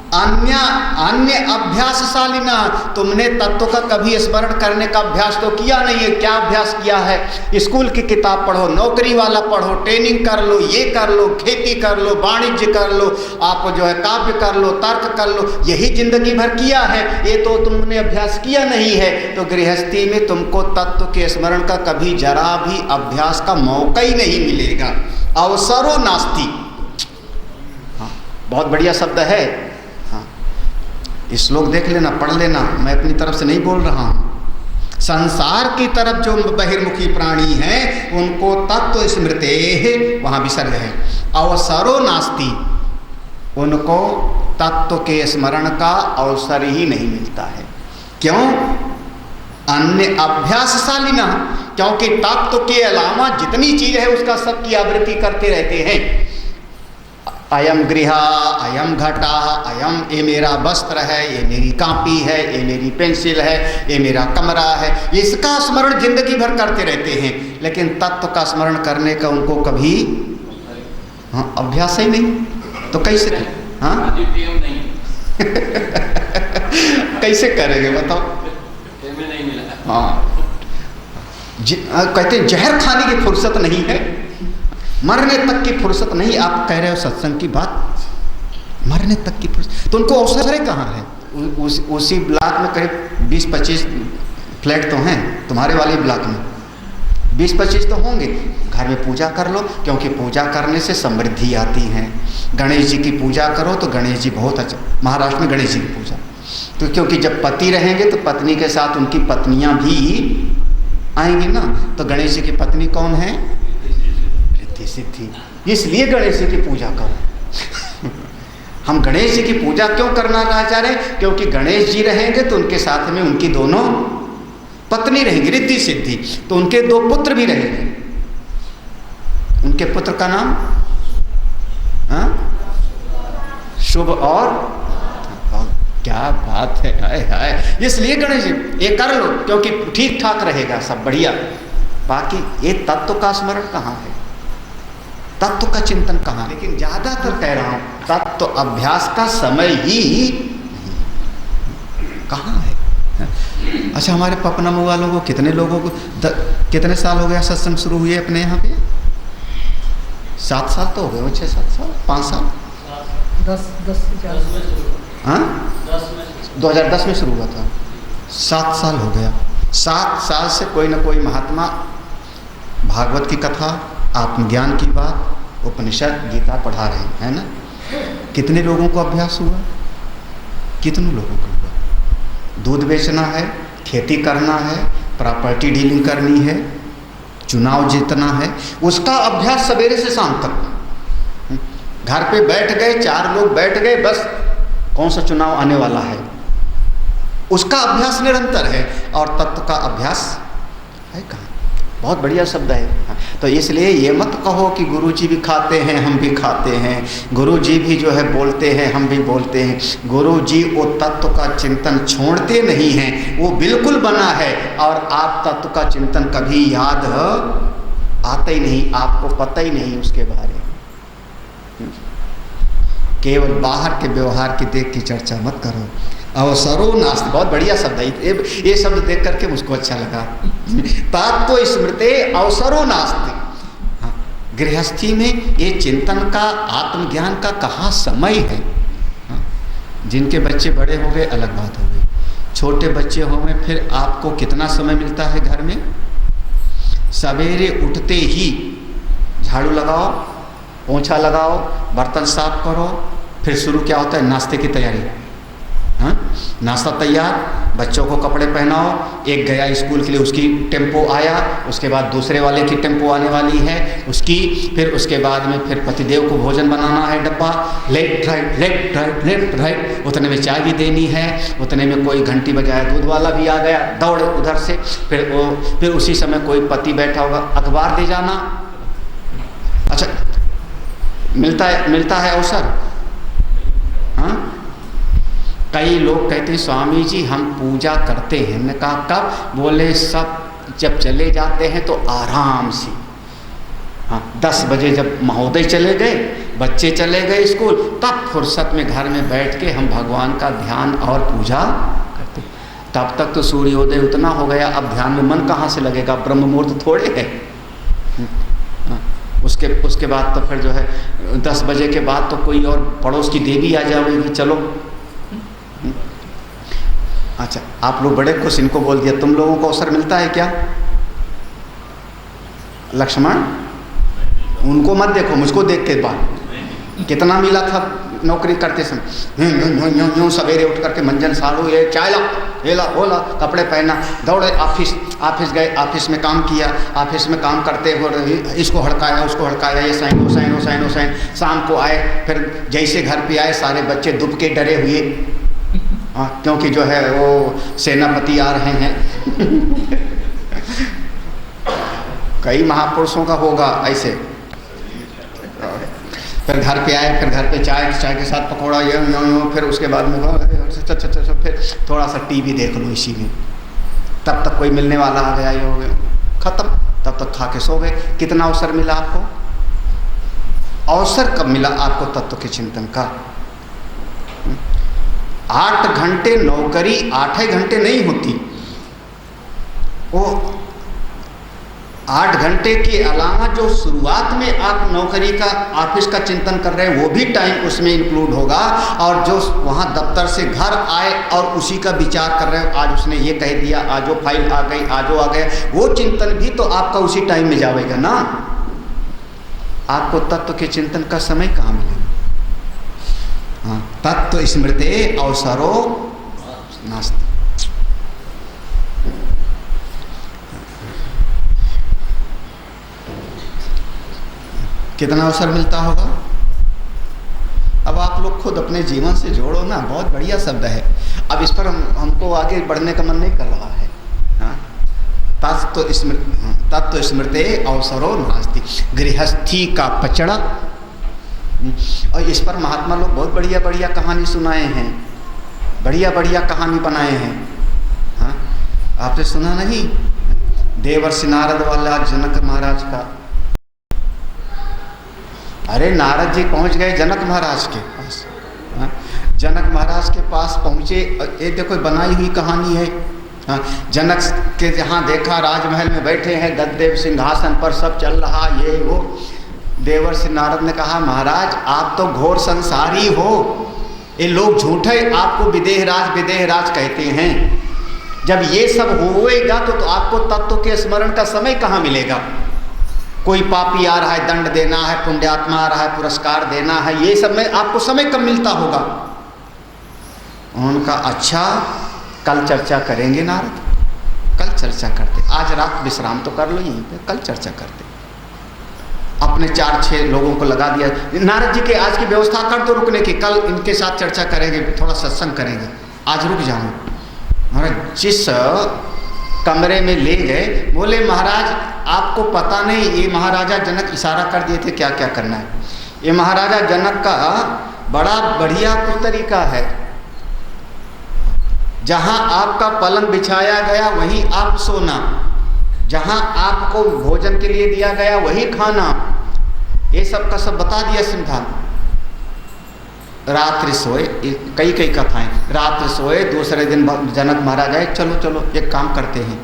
S2: अन्य अभ्यासशालिना, तुमने तत्व का कभी स्मरण करने का अभ्यास तो किया नहीं है। क्या अभ्यास किया है? स्कूल की किताब पढ़ो, नौकरी वाला पढ़ो, ट्रेनिंग कर लो, ये कर लो, खेती कर लो, वाणिज्य कर लो, आप जो है काव्य कर लो, तर्क कर लो, यही जिंदगी भर किया है। ये तो तुमने अभ्यास किया नहीं है। तो गृहस्थी में तुमको तत्व के स्मरण का कभी जरा भी अभ्यास का मौका ही नहीं मिलेगा। अवसरो नास्ति। हाँ, बहुत बढ़िया शब्द है। श्लोक देख लेना, पढ़ लेना, मैं अपनी तरफ से नहीं बोल रहा हूँ। संसार की तरफ जो बहिर्मुखी प्राणी हैं उनको तत्व स्मृते, वहाँ विसर्ग है, अवसरो नास्ति, उनको तत्व के स्मरण का अवसर ही नहीं मिलता है। क्यों? अन्य अभ्यासशाली न, क्योंकि तत्व के अलावा जितनी चीज है उसका सबकी आवृत्ति करते रहते हैं। अयम गृह, अयम घटा, अयम ये मेरा वस्त्र है, ये मेरी कॉपी है, ये मेरी पेंसिल है, ये मेरा कमरा है, इसका स्मरण जिंदगी भर करते रहते हैं, लेकिन तत्व का स्मरण करने का उनको कभी अभ्यास ही नहीं। तो कैसे कैसे करेंगे बताओ? हाँ, कहते हैं जहर खाने की फुर्सत नहीं है, मरने तक की फुर्सत नहीं। आप कह रहे हो सत्संग की बात, मरने तक की फुर्सत, तो उनको अवसर कहाँ है? उसी ब्लॉक में करीब 20-25 फ्लैट तो हैं, तुम्हारे वाले ब्लॉक में 20-25 तो होंगे। घर में पूजा कर लो, क्योंकि पूजा करने से समृद्धि आती है। गणेश जी की पूजा करो तो गणेश जी बहुत अच्छा, महाराष्ट्र में गणेश जी की पूजा, तो क्योंकि जब पति रहेंगे तो पत्नी के साथ उनकी पत्नियां भी आएंगी ना। तो गणेश जी की पत्नी कौन है? रिद्धि सिद्धि, इसलिए गणेश जी की पूजा करो। हम गणेश जी की पूजा क्यों करना चाह रहे हैं? क्योंकि गणेश जी रहेंगे तो उनके साथ में उनकी दोनों पत्नी रहेंगी, रिद्धि सिद्धि, तो उनके 2 पुत्र भी रहेंगे। उनके पुत्र का नाम शुभ और क्या बात है, हाय हाय। इसलिए गणेश जी ये कर लो, क्योंकि ठीक ठाक रहेगा, सब बढ़िया। बाकी ये तत्व का स्मरण कहाँ है, तत्व का चिंतन कहाँ? लेकिन ज्यादातर कह रहा हूं तत्व अभ्यास का समय ही कहाँ है। अच्छा, हमारे पपनम वालों को कितने लोगों को कितने साल हो गया सत्संग शुरू हुए अपने यहाँ पे? 7 साल तो हो गए, 6-7 साल, 5 साल,
S3: 10
S2: हाँ 2010 में शुरू हुआ था, 7 साल हो गया। 7 साल से कोई ना कोई महात्मा भागवत की कथा, आत्मज्ञान की बात, उपनिषद, गीता पढ़ा रहे हैं, है ना। कितने लोगों को अभ्यास हुआ? कितने लोगों को हुआ? दूध बेचना है, खेती करना है, प्रॉपर्टी डीलिंग करनी है, चुनाव जीतना है, उसका अभ्यास सवेरे से शाम तक। घर पे बैठ गए, 4 लोग बैठ गए, बस कौन सा चुनाव आने वाला है, उसका अभ्यास निरंतर है। और तत्व का अभ्यास है कहाँ? बहुत बढ़िया शब्द है। तो इसलिए ये मत कहो कि गुरुजी भी खाते हैं हम भी खाते हैं, गुरुजी भी जो है बोलते हैं हम भी बोलते हैं। गुरुजी वो तत्व का चिंतन छोड़ते नहीं हैं, वो बिल्कुल बना है। और आप तत्व का चिंतन कभी याद आता ही नहीं, आपको पता ही नहीं उसके बारे में। केवल बाहर के व्यवहार की देख की चर्चा मत करो। अवसरो नास्ति, बहुत बढ़िया शब्द है ये शब्द देख करके मुझको अच्छा लगा। तत्व स्मृते अवसरो नास्ति। हाँ, गृहस्थी में ये चिंतन का, आत्मज्ञान का कहाँ समय है। हाँ, जिनके बच्चे बड़े हो गए अलग बात हो गई, छोटे बच्चे हो गए फिर आपको कितना समय मिलता है घर में? सवेरे उठते ही झाड़ू लगाओ, पोंछा लगाओ, बर्तन साफ करो, फिर शुरू क्या होता है? नाश्ते की तैयारी। हाँ, नाश्ता तैयार, बच्चों को कपड़े पहनाओ, एक गया स्कूल के लिए उसकी टेम्पो आया, उसके बाद दूसरे वाले की टेम्पो आने वाली है उसकी, फिर उसके बाद में फिर पतिदेव को भोजन बनाना है, डब्बा, left right left right left right, उतने में चाय भी देनी है, उतने में कोई घंटी बजाया दूध वाला भी आ गया, दौड़ उधर से, फिर उसी समय कोई पति बैठा होगा, अखबार दे जाना। अच्छा, मिलता है अवसर। हाँ, कई लोग कहते हैं स्वामी जी हम पूजा करते हैं। हमने कहा कब? बोले सब जब चले जाते हैं तो आराम से। हाँ, 10 बजे जब महोदय चले गए, बच्चे चले गए स्कूल, तब फुर्सत में घर में बैठ के हम भगवान का ध्यान और पूजा करते। तब तक तो सूर्योदय उतना हो गया, अब ध्यान में मन कहाँ से लगेगा? ब्रह्म मुहूर्त थोड़े है। उसके बाद तो फिर जो है 10 बजे के बाद तो कोई और पड़ोस की देवी आ जाएगी, चलो। अच्छा, आप लोग बड़े खुश, इनको बोल दिया। तुम लोगों को अवसर मिलता है क्या? लक्ष्मण, उनको मत देखो, मुझको देख के बाद कितना मिला था नौकरी करते समय। यूँ सवेरे उठ करके मंजन साड़ू, ये चाय ला, ये ला, वो ला, कपड़े पहना, दौड़े ऑफिस गए, ऑफिस में काम किया, ऑफिस में काम करते हुए इसको हड़काया उसको हड़काया, ये साइन। शाम को आए, फिर जैसे घर पे आए सारे बच्चे दुब के डरे हुए। क्योंकि जो है वो सेनापति आ रहे हैं। कई महापुरुषों का होगा ऐसे। फिर घर पे आए, फिर घर पे चाय के साथ पकौड़ा यूँ, फिर उसके बाद में फिर थोड़ा सा टीवी देख लो इसी में, तब तक कोई मिलने वाला आ गया, ये हो गया, खत्म, तब तक खा के सो गए। कितना अवसर मिला आपको? अवसर कब मिला आपको तत्व के चिंतन का? 8 घंटे नौकरी 8 घंटे नहीं होती, वो 8 घंटे के अलावा जो शुरुआत में आप नौकरी का ऑफिस का चिंतन कर रहे हैं वो भी टाइम उसमें इंक्लूड होगा, और जो वहाँ दफ्तर से घर आए और उसी का विचार कर रहे हो, आज उसने ये कह दिया, आज वो फाइल आ गई, आज वो आ गया, वो चिंतन भी तो आपका उसी टाइम में जाएगा ना। आपको तत्व के चिंतन का समय कहाँ मिलेगा? हाँ, तत्व स्मृते अवसरो नास्ति। कितना अवसर मिलता होगा? अब आप लोग खुद अपने जीवन से जोड़ो ना, बहुत बढ़िया शब्द है। अब इस पर हमको आगे बढ़ने का मन नहीं कर रहा है। तत्व स्मृते अवसरो नास्ति, गृहस्थी का पचड़ा। और इस पर महात्मा लोग बहुत बढ़िया बढ़िया कहानी सुनाए हैं, बढ़िया बढ़िया कहानी बनाए हैं। हाँ, आपने सुना नहीं? देवर्षि नारद वाला जनक महाराज का। अरे नारद जी पहुंच गए जनक महाराज के पास। हाँ, जनक महाराज के पास पहुंचे, ये देखो बनाई हुई कहानी है। हाँ, जनक के जहाँ देखा राजमहल में बैठे हैं, गद्दे सिंहासन पर सब चल रहा, ये वो। देवर्षि नारद ने कहा, महाराज आप तो घोर संसारी हो, ये लोग झूठे आपको विदेहराज कहते हैं। जब ये सब होएगा तो आपको तत्व के स्मरण का समय कहाँ मिलेगा? कोई पापी आ रहा है, दंड देना है, पुण्यात्मा आ रहा है, पुरस्कार देना है, ये सब में आपको समय कब मिलता होगा? उनका अच्छा, कल चर्चा करेंगे नारद, कल चर्चा करते, आज रात विश्राम तो कर लो यहीं पे, कल चर्चा करते। अपने 4-6 लोगों को लगा दिया, नारद जी के आज की व्यवस्था कर दो रुकने की, कल इनके साथ चर्चा करेंगे, थोड़ा सत्संग करेंगे, आज रुक जाओ। महाराज जिस कमरे में ले गए, बोले महाराज आपको पता नहीं, ये महाराजा जनक इशारा कर दिए थे क्या क्या करना है। ये महाराजा जनक का बड़ा बढ़िया तरीका है, जहां आपका पलंग बिछाया गया वहीं आप सोना, जहां आपको भोजन के लिए दिया गया वही खाना, ये सब का सब बता दिया सिद्धांत। रात्रि सोए, कई कथाएं, रात्रि सोए, दूसरे दिन जनक महाराज आए, चलो चलो एक काम करते हैं,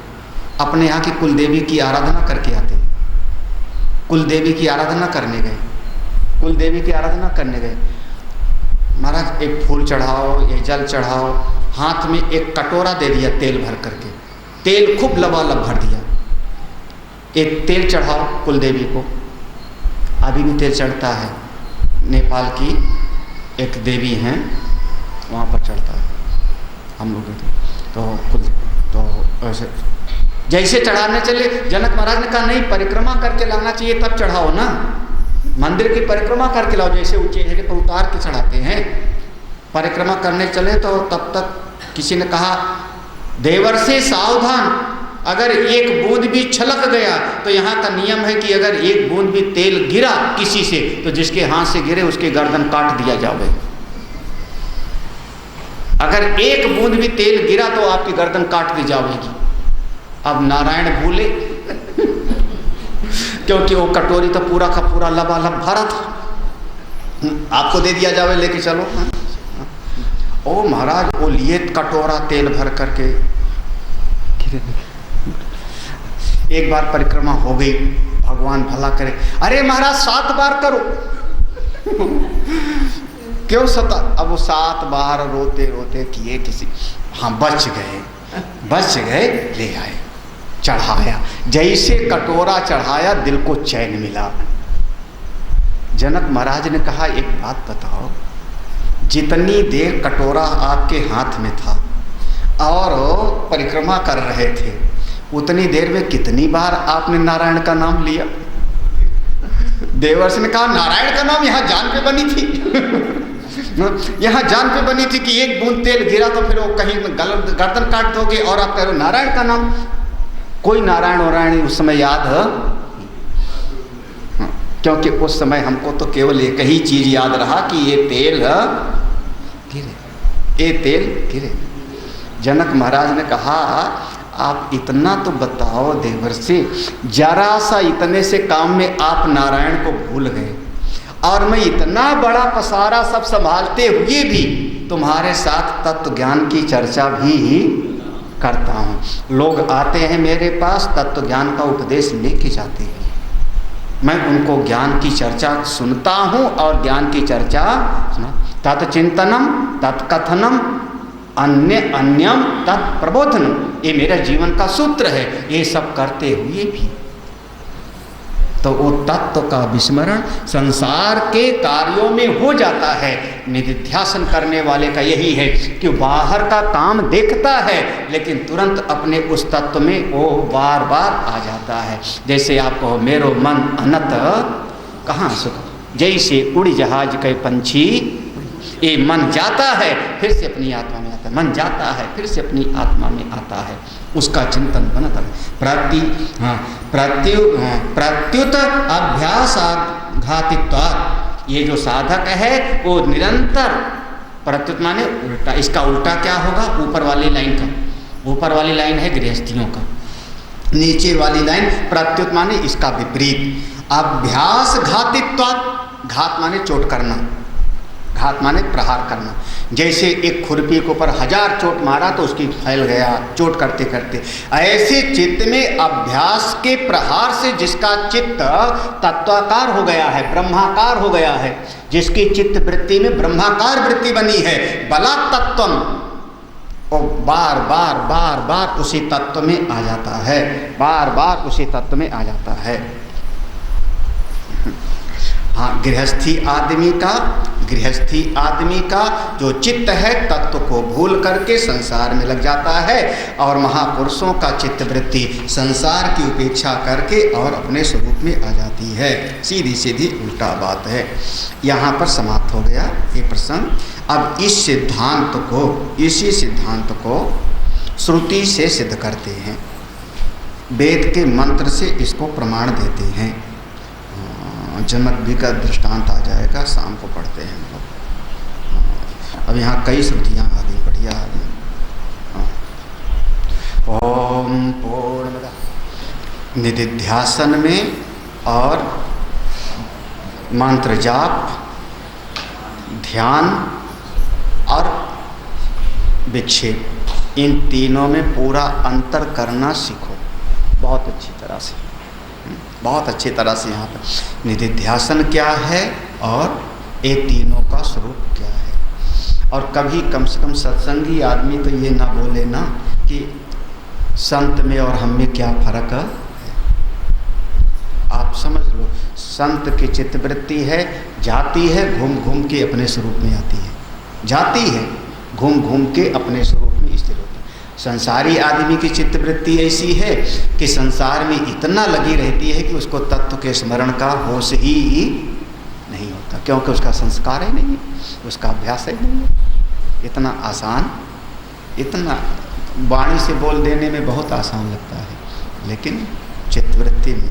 S2: अपने यहाँ की कुलदेवी की आराधना करके आते हैं। कुलदेवी की आराधना करने गए, कुलदेवी की आराधना करने गए। महाराज एक फूल चढ़ाओ, एक जल चढ़ाओ, हाथ में एक कटोरा दे दिया तेल भर करके, तेल खूब लबालब भर दिया, एक तेल चढ़ाओ कुलदेवी को। अभी भी तेल चढ़ता है, नेपाल की एक देवी हैं वहाँ पर चढ़ता है, हम लोग तो ऐसे जैसे चढ़ाने चले, जनक महाराज ने कहा नहीं, परिक्रमा करके लाना चाहिए तब चढ़ाओ ना, मंदिर की परिक्रमा करके लाओ, जैसे ऊंचे जगह पर उतार के चढ़ाते हैं। परिक्रमा करने चले तो तब तक किसी ने कहा, देवर्षि सावधान, अगर एक बूंद भी छलक गया तो यहाँ का नियम है कि अगर एक बूंद भी तेल गिरा किसी से तो जिसके हाथ से गिरे उसके गर्दन काट दिया जावे। अगर एक बूंद भी तेल गिरा तो आपकी गर्दन काट दी जाएगी। अब नारायण भूले क्योंकि वो कटोरी तो पूरा का पूरा लबालब भरा था, आपको दे दिया जावे, लेके चलो। ओ महाराज वो लिए कटोरा तेल भर करके, एक बार परिक्रमा हो गई, भगवान भला करे, अरे महाराज 7 बार करो क्यों 7? अब वो 7 बार रोते रोते किए, किसी हाँ बच गए, ले आए, चढ़ाया। जैसे कटोरा चढ़ाया दिल को चैन मिला। जनक महाराज ने कहा, एक बात बताओ, जितनी देर कटोरा आपके हाथ में था और परिक्रमा कर रहे थे, उतनी देर में कितनी बार आपने नारायण का नाम लिया? देवर्षि ने कहा, नारायण का नाम यहाँ जान पे बनी थी यहाँ जान पे बनी थी कि एक बूंद तेल गिरा तो फिर वो कहीं गर्दन काट दोगे और आप कह रहे हो नारायण का नाम। कोई नारायण वारायण उस समय याद है, क्योंकि उस समय हमको तो केवल एक ही चीज याद रहा कि ये तेल गिरे, ये तेल गिरे। जनक महाराज ने कहा आप इतना तो बताओ देवर्षि, जरा सा इतने से काम में आप नारायण को भूल गए और मैं इतना बड़ा पसारा सब संभालते हुए भी तुम्हारे साथ तत्व ज्ञान की चर्चा भी करता हूँ। लोग आते हैं मेरे पास, तत्व ज्ञान का उपदेश लेके जाते हैं, मैं उनको ज्ञान की चर्चा सुनता हूँ और ज्ञान की चर्चा सुना। तत्चिंतनम तत्कथनम अन्य अन्यम तत्प्रबोधनम, ये मेरा जीवन का सूत्र है। ये सब करते हुए भी तो वो तत्व का विस्मरण संसार के कार्यों में हो जाता है। निधिध्यासन करने वाले का यही है कि बाहर का काम देखता है लेकिन तुरंत अपने उस तत्व में वो बार बार आ जाता है। जैसे आप कहो मेरो मन अनत कहाँ सुख, जैसे उड़ी जहाज के पंछी, ये मन जाता है फिर से अपनी आत्मा में आता है, मन जाता है फिर से अपनी आत्मा में आता है, उसका चिंतन बनता है। प्रत्युत अभ्यास घातित्वात्, ये जो साधक है वो निरंतर, प्रत्युत माने उल्टा, इसका उल्टा क्या होगा ऊपर वाली लाइन का, ऊपर वाली लाइन है गृहस्थियों का, नीचे वाली लाइन प्रत्युत माने इसका विपरीत। अभ्यास घातित्वात्, घात माने चोट करना, घात माने प्रहार करना। जैसे एक खुरपी के ऊपर 1000 चोट मारा तो उसकी फैल गया चोट करते करते, ऐसे चित्त में अभ्यास के प्रहार से जिसका चित्त तत्वाकार हो गया है, ब्रह्माकार हो गया है, जिसकी चित्त वृत्ति में ब्रह्माकार वृत्ति बनी है, बला तत्वम, वो बार बार बार बार उसी तत्व में आ जाता है, बार बार उसी तत्व में आ जाता है। हाँ, गृहस्थी आदमी का जो चित्त है तत्व को भूल करके संसार में लग जाता है, और महापुरुषों का चित्त वृत्ति संसार की उपेक्षा करके और अपने स्वरूप में आ जाती है। सीधी सीधी उल्टा बात है। यहाँ पर समाप्त हो गया ये प्रसंग। अब इस सिद्धांत को, इसी सिद्धांत को श्रुति से सिद्ध करते हैं, वेद के मंत्र से इसको प्रमाण देते हैं। जनक भी का दृष्टांत आ जाएगा, शाम को पढ़ते हैं हम लोग। अब यहाँ कई श्रुतियाँ आ गई, बढ़िया आ गई। ओम पूर्णमदः, निधिध्यासन में और मंत्र जाप, ध्यान और विक्षेप, इन तीनों में पूरा अंतर करना सीखो बहुत अच्छी तरह से, बहुत अच्छी तरह से। यहाँ पर निधिध्यासन क्या है और ये तीनों का स्वरूप क्या है। और कभी कम से कम सत्संगी आदमी तो ये ना बोले ना कि संत में और हम में क्या फर्क है। आप समझ लो, संत की चित्तवृत्ति है, जाती है घूम घूम के अपने स्वरूप में आती है, जाती है घूम घूम के अपने स्वरूप में स्थिर होती है। संसारी आदमी की चित्तवृत्ति ऐसी है कि संसार में इतना लगी रहती है कि उसको तत्व के स्मरण का होश ही नहीं होता, क्योंकि उसका संस्कार ही नहीं है, उसका अभ्यास ही नहीं है। इतना आसान, इतना वाणी से बोल देने में बहुत आसान लगता है, लेकिन चित्तवृत्ति में